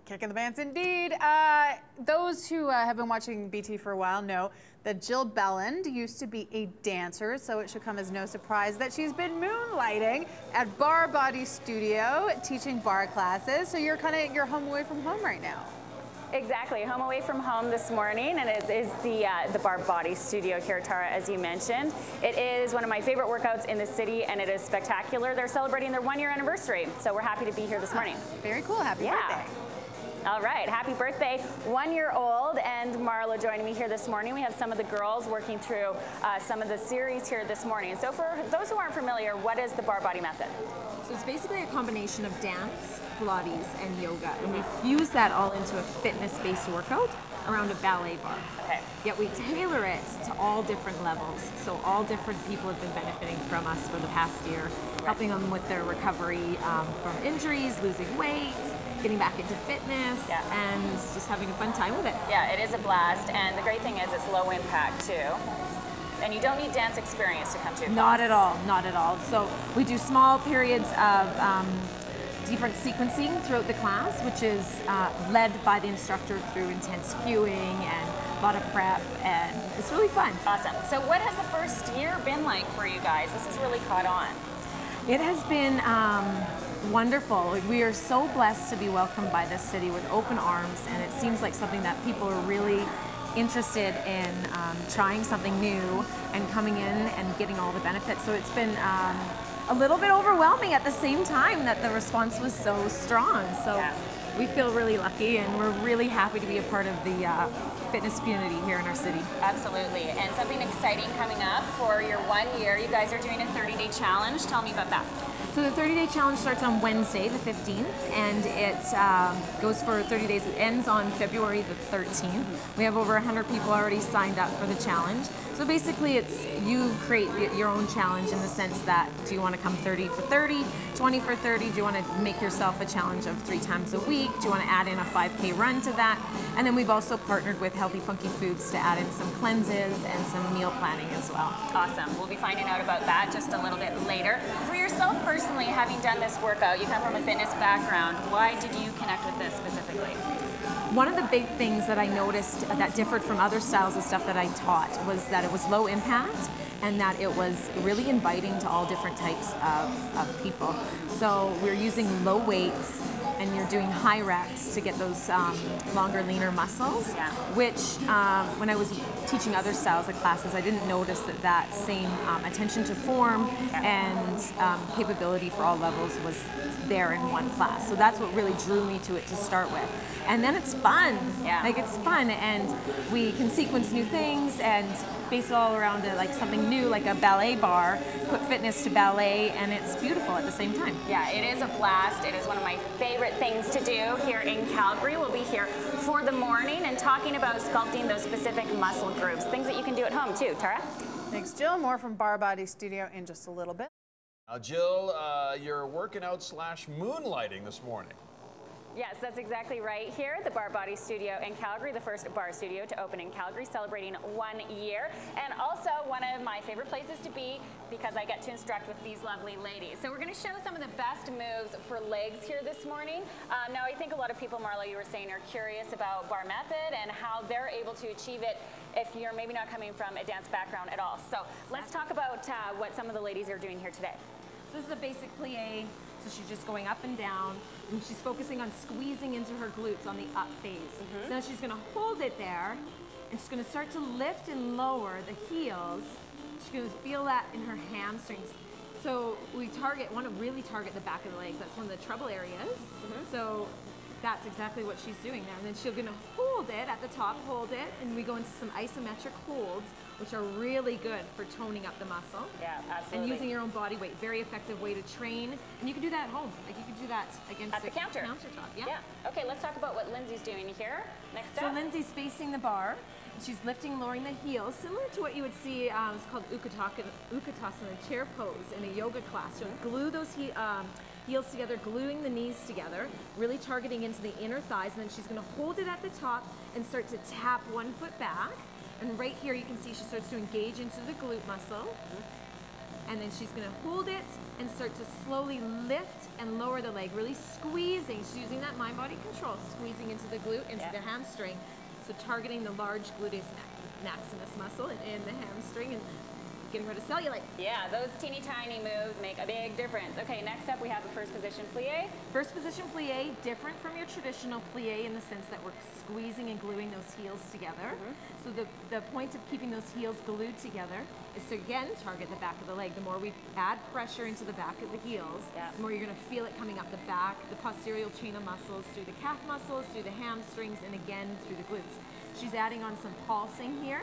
Kicking the pants indeed. Those who have been watching BT for a while know that Jill Belland used to be a dancer, so it should come as no surprise that she's been moonlighting at Barre Body Studio teaching bar classes. So you're you're home away from home right now. Exactly, home away from home this morning, and it is the Barre Body Studio here, Tara, as you mentioned. It is one of my favorite workouts in the city, and it is spectacular. They're celebrating their 1-year anniversary, so we're happy to be here this morning. Very cool, happy birthday. All right, happy birthday, 1-year-old, and Marla joining me here this morning. We have some of the girls working through some of the series here this morning. So for those who aren't familiar, what is the Barre Body method? So it's basically a combination of dance, Pilates, and yoga, and we fuse that all into a fitness-based workout around a ballet bar. Okay. Yet we tailor it to all different levels. So all different people have been benefiting from us for the past year, helping them with their recovery from injuries, losing weight, getting back into fitness, and just having a fun time with it. Yeah, it is a blast, and the great thing is it's low impact too. And you don't need dance experience to come to your class. Not at all, not at all. So we do small periods of different sequencing throughout the class, which is led by the instructor through intense cueing and a lot of prep, and it's really fun. Awesome. So what has the first year been like for you guys? This has really caught on. It has been wonderful. We are so blessed to be welcomed by this city with open arms, and it seems like something that people are really interested in trying something new and coming in and getting all the benefits. So it's been a little bit overwhelming at the same time that the response was so strong. So we feel really lucky, and we're really happy to be a part of the fitness community here in our city. Absolutely. And something exciting coming up for your 1 year. You guys are doing a 30-day challenge. Tell me about that. So the 30-day challenge starts on Wednesday, the 15th, and it goes for 30 days. It ends on February the 13th. We have over 100 people already signed up for the challenge. So basically it's you create your own challenge in the sense that, do you want to come 30 for 30, 20 for 30? Do you want to make yourself a challenge of 3 times a week? Do you want to add in a 5K run to that? And then we've also partnered with Healthy Funky Foods to add in some cleanses and some meal planning as well. Awesome. We'll be finding out about that just a little bit later. For yourself personally, having done this workout, you come from a fitness background. Why did you connect with this specifically? One of the big things that I noticed that differed from other styles of stuff that I taught was that it was low impact and that it was really inviting to all different types of people. So we're using low weights, and you're doing high reps to get those longer, leaner muscles, which when I was teaching other styles of classes, I didn't notice that same attention to form and capability for all levels was there in one class. So that's what really drew me to it to start with. And then it's fun. Like, it's fun, and we can sequence new things and base it all around like something new, like a ballet bar, put fitness to ballet, and it's beautiful at the same time. Yeah, it is a blast. It is one of my favorite things to do here in Calgary. We'll be here for the morning and talking about sculpting those specific muscle groups, things that you can do at home too. Tara? Thanks, Jill. More from Barre Body Studio in just a little bit. Now, Jill, you're working out / moonlighting this morning. Yes, that's exactly right. Here at the Barre Body Studio in Calgary, the first bar studio to open in Calgary, celebrating 1 year, and also one of my favorite places to be because I get to instruct with these lovely ladies. So we're going to show some of the best moves for legs here this morning. Now, I think a lot of people, Marlo, you were saying, are curious about bar method and how they're able to achieve it if you're maybe not coming from a dance background at all. So let's talk about what some of the ladies are doing here today. So this is a basic plie. So she's just going up and down, and she's focusing on squeezing into her glutes on the up phase. So now she's going to hold it there, and she's going to start to lift and lower the heels. She's going to feel that in her hamstrings. So we want to really target the back of the legs. That's one of the trouble areas. So that's exactly what she's doing there. And then she's going to hold it at the top, hold it, and we go into some isometric holds, which are really good for toning up the muscle. Yeah, absolutely. And using your own body weight, very effective way to train. And you can do that at home. Like, you can do that against at the countertop. Yeah. Okay, let's talk about what Lindsay's doing here. Next up. So Lindsay's facing the bar. She's lifting, lowering the heels, similar to what you would see, it's called Utkatasana, chair pose in a yoga class. So glue those heels together, gluing the knees together, really targeting into the inner thighs, and then she's going to hold it at the top and start to tap one foot back. And right here you can see she starts to engage into the glute muscle. and then she's gonna hold it and start to slowly lift and lower the leg, really squeezing. She's using that mind-body control, squeezing into the glute, into the hamstring. So targeting the large gluteus maximus muscle in the hamstring and getting rid of cellulite. Yeah, those teeny tiny moves make a big difference. Okay, next up we have the first position plie. First position plie, different from your traditional plie in the sense that we're squeezing and gluing those heels together. So the point of keeping those heels glued together is to again target the back of the leg. The more we add pressure into the back of the heels, the more you're going to feel it coming up the back, the posterior chain of muscles, through the calf muscles, through the hamstrings, and again through the glutes. She's adding on some pulsing here.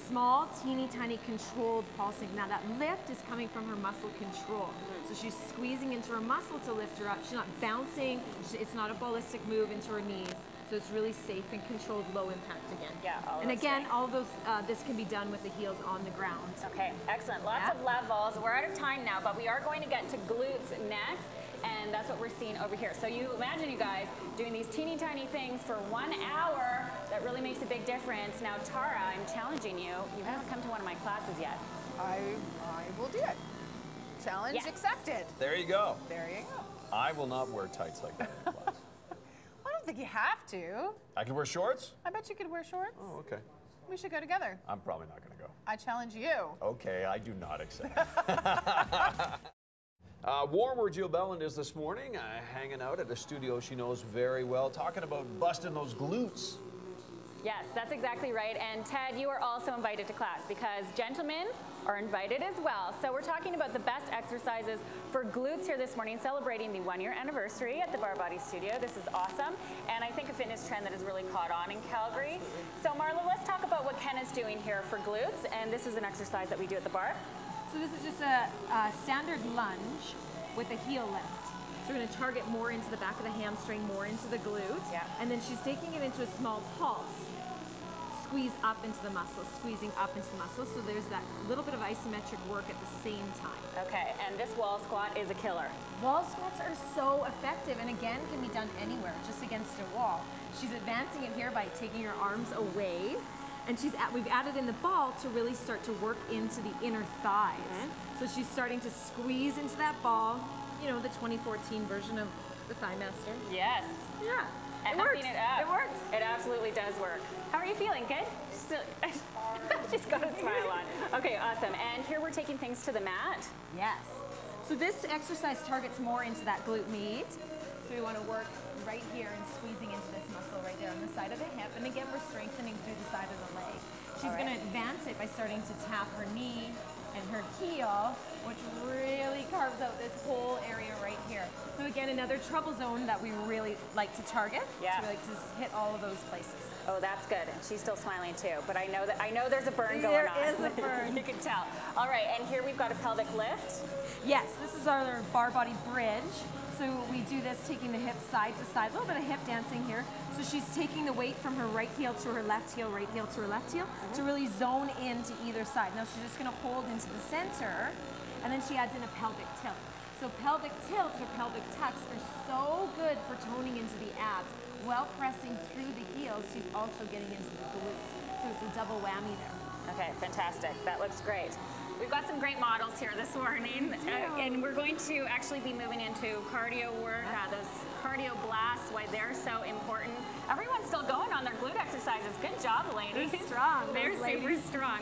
Small, teeny tiny controlled pulsing. Now that lift is coming from her muscle control. So she's squeezing into her muscle to lift her up. She's not bouncing. It's not a ballistic move into her knees. So it's really safe and controlled, low impact again. And again, all those, this can be done with the heels on the ground. Okay, excellent. Lots of levels. We're out of time now, but we are going to get to glutes next. And that's what we're seeing over here. So you imagine, you guys, doing these teeny tiny things for 1 hour, that really makes a big difference. Now, Tara, I'm challenging you. You haven't come to one of my classes yet. I will do it. Challenge accepted. There you go. There you go. I will not wear tights like that in class. I don't think you have to. I can wear shorts? I bet you could wear shorts. Oh, okay. We should go together. I'm probably not going to go. I challenge you. Okay, I do not accept. Warm where Jill Belland is this morning, hanging out at a studio she knows very well, talking about busting those glutes. Yes, that's exactly right. And Ted, you are also invited to class because gentlemen are invited as well. So we're talking about the best exercises for glutes here this morning, celebrating the 1-year anniversary at the Barre Body Studio. This is awesome. And I think a fitness trend that has really caught on in Calgary. So Marla, let's talk about what Ken is doing here for glutes. And this is an exercise that we do at the bar. So this is just a standard lunge with a heel lift. So we're going to target more into the back of the hamstring, more into the glute. And then she's taking it into a small pulse. Squeeze up into the muscle, squeezing up into the muscle. So there's that little bit of isometric work at the same time. Okay, and this wall squat is a killer. Wall squats are so effective and again can be done anywhere, just against a wall. She's advancing it here by taking her arms away. And we've added in the ball to really start to work into the inner thighs. So she's starting to squeeze into that ball, you know, the 2014 version of the Thigh Master. Yes. Yeah. And it works. It up. It works. It absolutely does work. How are you feeling? Good? She's got a smile on. Okay, awesome. And here we're taking things to the mat. Yes. So this exercise targets more into that glute med. So we want to work right here and squeezing into this muscle right there on the side of the hip. And again, we're strengthening through the side of the leg. She's going to advance it by starting to tap her knee and her heel, which really carves out this whole area right here. So again, another trouble zone that we really like to target. So we like to hit all of those places. Oh, that's good. And she's still smiling too. But I know there's a burn going on. There is a burn. You can tell. All right, and here we've got a pelvic lift. Yes, this is our bar body bridge. So we do this taking the hips side to side, a little bit of hip dancing here. So she's taking the weight from her right heel to her left heel, right heel to her left heel, to really zone into either side. Now she's just going to hold into the center, and then she adds in a pelvic tilt. So pelvic tilts or pelvic tucks are so good for toning into the abs. While pressing through the heels, she's also getting into the glutes. So it's a double whammy there. Okay, fantastic. That looks great. We've got some great models here this morning, and we're going to actually be moving into cardio work, those cardio blasts, why they're so important. Everyone's still going on their glute exercises. Good job, ladies. They're strong. They're super strong.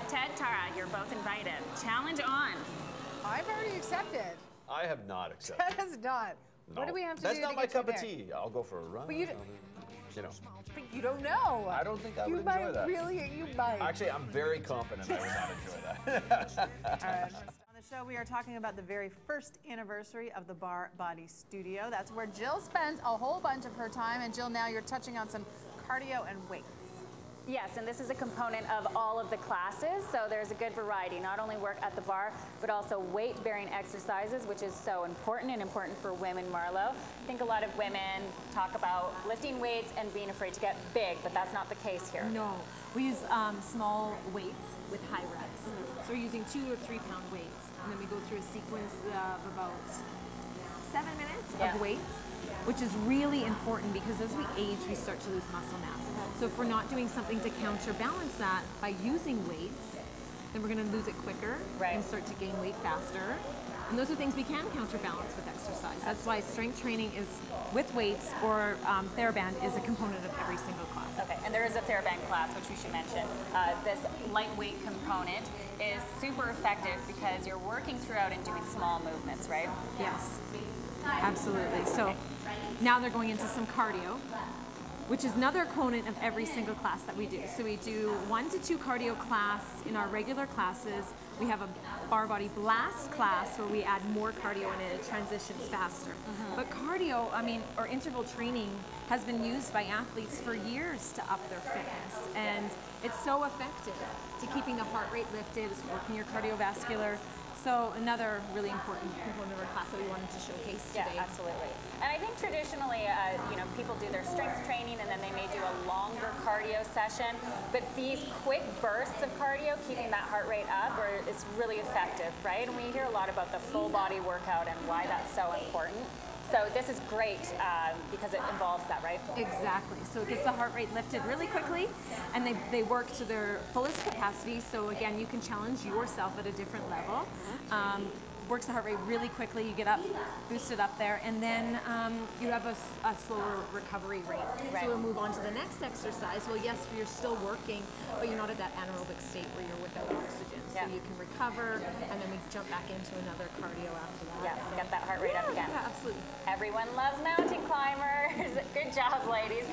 Ted, Tara, you're both invited. Challenge on. I've already accepted. I have not accepted. That is not. No. What do we have to That's do not to my get you cup of there? tea. I'll go for a run. But you know. But you don't know. I don't think I would you enjoy might that. You might. Actually, I'm very confident I would not enjoy that. All right. On the show, we are talking about the very first anniversary of the Barre Body Studio. That's where Jill spends a whole bunch of her time. And Jill, now you're touching on some cardio and weights. Yes, and this is a component of all of the classes, so there's a good variety. Not only work at the bar, but also weight-bearing exercises, which is so important and important for women, Marlo. I think a lot of women talk about lifting weights and being afraid to get big, but that's not the case here. No, we use small weights with high reps. So we're using 2 or 3 pound weights, and then we go through a sequence of about 7 minutes of weights, which is really important because as we age, we start to lose muscle mass. So if we're not doing something to counterbalance that by using weights, then we're going to lose it quicker and start to gain weight faster. And those are things we can counterbalance with exercise. That's why strength training is with weights or TheraBand is a component of every single class. Okay, and there is a TheraBand class, which we should mention. This lightweight component is super effective because you're working throughout and doing small movements, right? Yes, absolutely. So now they're going into some cardio, which is another component of every single class that we do. So we do 1 to 2 cardio class in our regular classes. We have a Barre Body Blast class where we add more cardio and it transitions faster. But cardio, or interval training has been used by athletes for years to up their fitness. And it's so effective to keeping the heart rate lifted, it's working your cardiovascular. So another really important component of our class that we wanted to showcase today. Yeah, absolutely. And I think traditionally, people do their strength training and then they may do a longer cardio session. But these quick bursts of cardio, keeping that heart rate up, it's really effective, right? And we hear a lot about the full body workout and why that's so important. So this is great because it involves that, right? Exactly. So it gets the heart rate lifted really quickly and they work to their fullest capacity. So again, you can challenge yourself at a different level. Works the heart rate really quickly, you get up, boosted up there, and then you have a slower recovery rate. So we'll move on to the next exercise. Well, yes, you're still working, but you're not at that anaerobic state where you're without oxygen. So you can recover, and then we jump back into another cardio after that. Yeah, so get that heart rate up again. Yeah, absolutely. Everyone loves mountain climbers. Good job, ladies.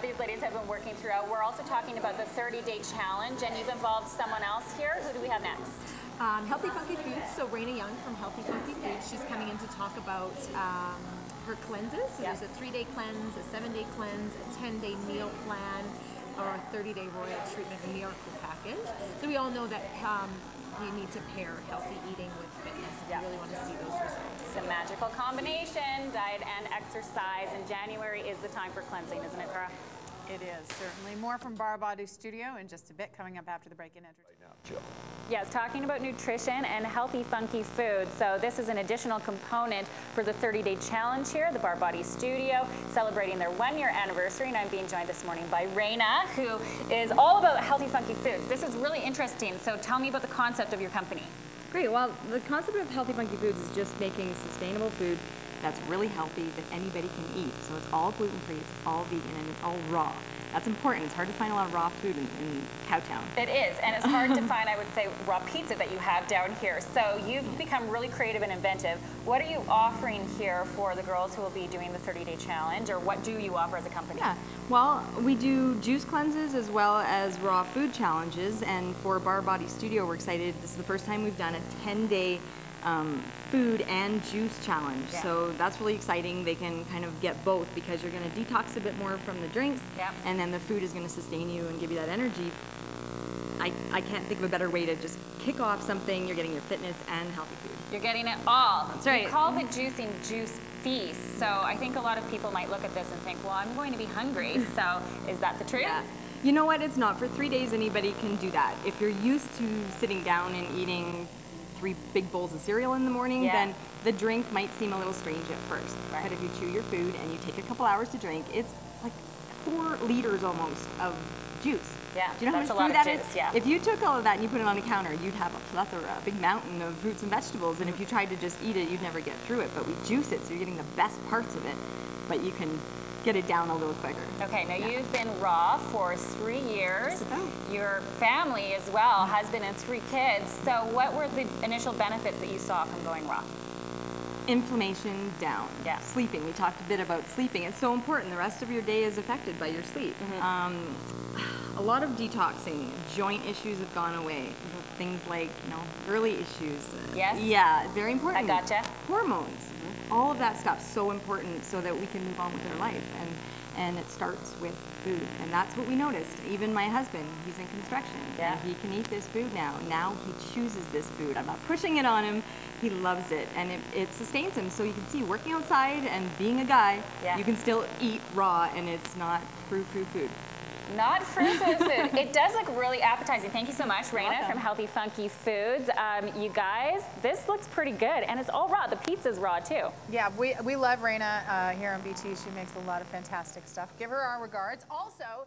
These ladies have been working throughout. We're also talking about the 30-day challenge, and you've involved someone else here. Who do we have next? Healthy Funky Foods, so Raina Young from Healthy Funky Foods, she's coming in to talk about her cleanses. So there's a 3-day cleanse, a 7-day cleanse, a 10-day meal plan, or a 30-day Royal Treatment Miracle Package. So we all know that you need to pair healthy eating with fitness if you really want to see those results. It's a magical combination, diet and exercise, and January is the time for cleansing, isn't it, Cara? It is, certainly. More from Barre Body Studio in just a bit, coming up after the break in entertainment. Right now, Jill. Yes, talking about nutrition and healthy, funky food. So this is an additional component for the 30-day challenge here, the Barre Body Studio, celebrating their 1-year anniversary. And I'm being joined this morning by Raina, who is all about healthy, funky foods. This is really interesting. So tell me about the concept of your company. Great. Well, the concept of Healthy Funky Foods is just making sustainable food that's really healthy that anybody can eat. So it's all gluten-free, it's all vegan, and it's all raw. That's important. It's hard to find a lot of raw food in Cowtown. It is, and it's hard to find, I would say, raw pizza that you have down here. So you've become really creative and inventive. What are you offering here for the girls who will be doing the 30-day challenge, or what do you offer as a company? Yeah, well, we do juice cleanses as well as raw food challenges, and for Barre Body Studio, we're excited. This is the first time we've done a 10-day food and juice challenge. Yeah. So that's really exciting. They can kind of get both because you're going to detox a bit more from the drinks, and then the food is going to sustain you and give you that energy. I can't think of a better way to just kick off something. You're getting your fitness and healthy food. You're getting it all. That's right. You call the juicing Juice Feast. So I think a lot of people might look at this and think, well, I'm going to be hungry. So is that the truth? Yeah. You know what? It's not. For 3 days, anybody can do that. If you're used to sitting down and eating 3 big bowls of cereal in the morning, then the drink might seem a little strange at first. Right. But if you chew your food and you take a couple hours to drink, it's like 4 liters almost of juice. Yeah, do you know that's how a much lot food of that juice, is? yeah. If you took all of that and you put it on a counter, you'd have a plethora, a big mountain of fruits and vegetables, and if you tried to just eat it, you'd never get through it. But we juice it, so you're getting the best parts of it, but you can get it down a little quicker. Okay, now you've been raw for 3 years. Your family as well has been in 3 kids. So what were the initial benefits that you saw from going raw? Inflammation down. Yeah. Sleeping. We talked a bit about sleeping. It's so important. The rest of your day is affected by your sleep. A lot of detoxing. Joint issues have gone away. Things like, early issues. Yes. Yeah, very important. I gotcha. Hormones. All of that stuff so important so that we can move on with our life. And it starts with food. And that's what we noticed. Even my husband, he's in construction. Yeah. And he can eat this food now. Now he chooses this food. I'm not pushing it on him. He loves it. And it sustains him. So you can see working outside and being a guy, you can still eat raw and it's not frou-frou food. Not frou-frou food. It does look really appetizing. Thank you so much, Raina from Healthy Funky Foods. You guys, this looks pretty good, and it's all raw. The pizza's raw too. Yeah, we love Raina here on BT. She makes a lot of fantastic stuff. Give her our regards. Also,